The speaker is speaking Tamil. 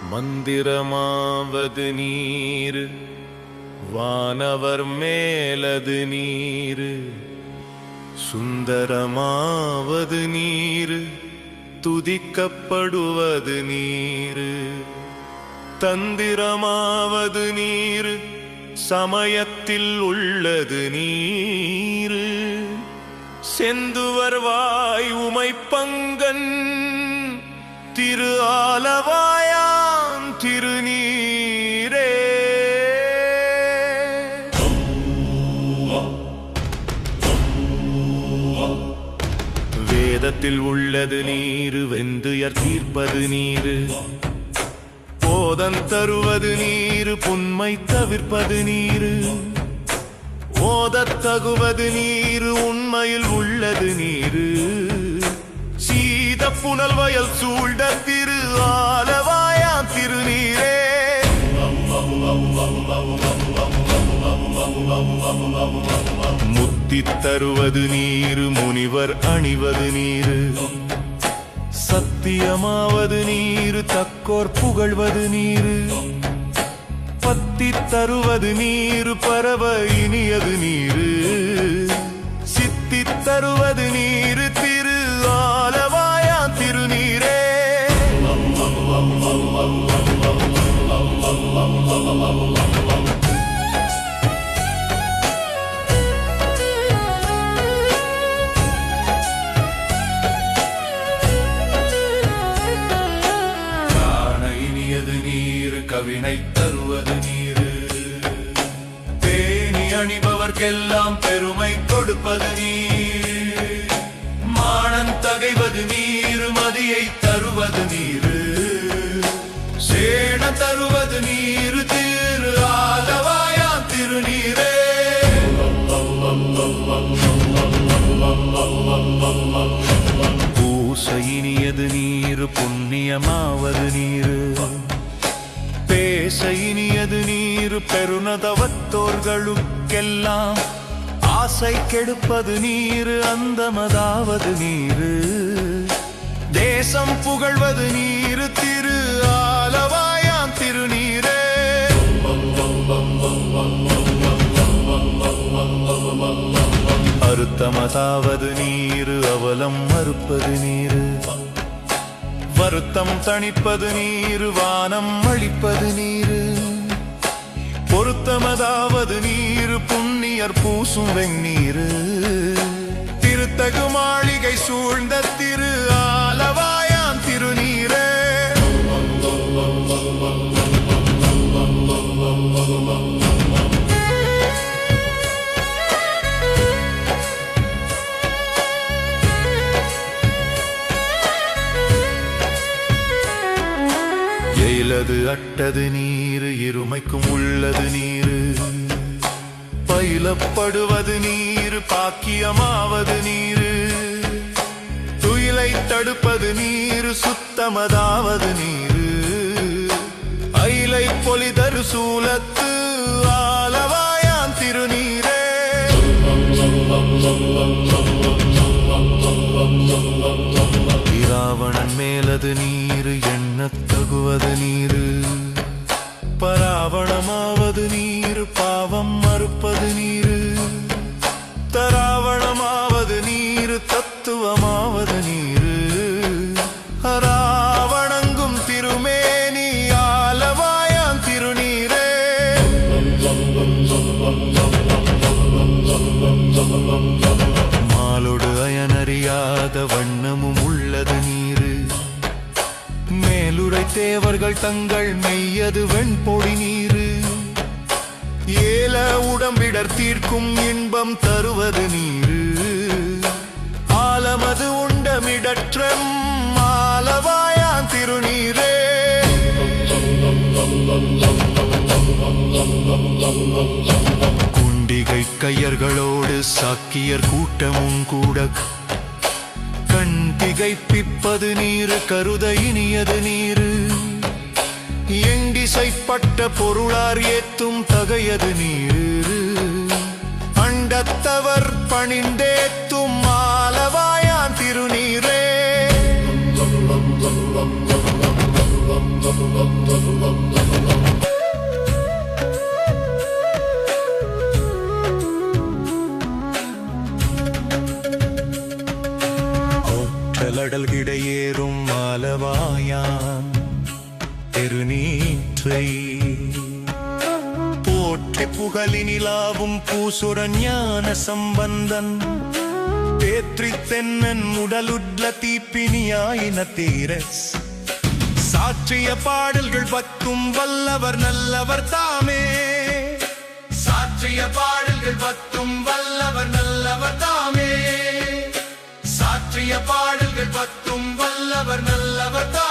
மந்திரமாவது நீர், வானவர் மேலது நீர். சுந்தரமாவது நீர், துதிக்கப்படுவது நீர். தந்திரமாவது நீர், சமயத்தில் உள்ளது நீர். செந்துவர் வாய் உமைப்பங்கன், திரு ஆலவாயான் திருநீரே. வேதத்தில் உள்ளது நீர், வெந்துயர் தீர்ப்பது நீர். போதம் தருவது நீர், புன்மை தவிர்ப்பது நீர். ஓதத் தகுவது நீர், உண்மையில் உள்ளது நீர். சீத புனல் வயல் சூழ்ந்த திரு ஆலவாயான் திருநீரே. முத்தி தருவது நீர், முனிவர் அணிவது நீர். சத்தியமாவது நீர், தக்கோர் புகழ்வது நீர். பத்தி தருவது நீர், பரவ இனியது நீர். சித்தி தருவது நீர், திரு ஆலவாயான் திருநீரே. கவினை தருவது நீர். தேனி அணிபவர்க்கெல்லாம் பெருமை கொடுப்பது நீர். மானன் தகைவது நீர், மதியை தருவது நீர். சேண தருவது நீர், திரு ஆலவாயான் திருநீரே. பூசையினியது நீர், புண்ணியமாவது நீர். பேசையினியது நீர், பெருநதவத்தோர்களுக்கெல்லாம் ஆசை கெடுப்பது நீர். அந்தமதாவது நீர். தேசம் புகழ்வது நீர், திரு ஆலவாயான் திருநீரே. அறுத்தமதாவது நீர், அவலம் மறுப்பது நீர். வருத்தம் தணிப்பது நீர், வானம் அளிப்பது நீர். பொருத்தமதாவது நீர், புண்ணியர் பூசும் வெண்ணீர். திருத்தகு மாளிகை சூழ்ந்த திரு ஆலவாயான் திருநீரே. எயிலது அட்டது நீர், இருமைக்கும் உள்ளது நீர். பயிலப்படுவது நீர், பாக்கியமாவது நீர். துயிலை தடுப்பது நீர், சுத்தமதாவது நீர். அயிலை பொலிதரு சூலத்து ஆலவாயான் திருநீரே. இராவணன் மேலது நீர், எண்ணத் தகுவது நீர். பராவணமாவது நீர், பாவம் மறுப்பது நீர். தராவணமாவது நீர், தத்துவமாவது நீர். அராவணங்கும் திருமேனி ஆலவாயான் திருநீரே. மாலோடு அயனறியாத வண்ணமும் உள்ளது நீர். மேலுரை தேவர்கள் தங்கள் மெய்யது வெண்பொடி நீர். ஏல உடம்பிடர் தீர்க்கும் இன்பம் தருவது நீர். ஆலமது உண்டமிடற்றம் ஆலவாயான் திருநீரே. குண்டிகை கையர்களோடு சாக்கியர் கூட்டமும் கூட கண் திகைப்பிப்பது நீர், கருத இனியது நீர். எண்டிசைப்பட்ட பொருளார் ஏத்தும் தகையது நீர். அண்டத்தவர் பணிந்தேத்தும் ஆலவாயான் திருநீரே. ஒற்றலடல் கிடையேறும் மாலவாயான் திருநீற்றை போற்றி புகழினிலாவும் பூசுர ஞான சம்பந்தன் பேற்றி தென்னன் உடலுட்ல தீப்பினியாயின தீரஸ் சாற்றிய பாடல்கள் பத்தும் வல்லவர் நல்லவர் தாமே சாற்றிய பாடல்கள் பத்தும் வல்லவர் நல்லவர் தாமே சாற்றிய பாடல்கள் பத்தும் வல்லவர் நல்லவர் தாமே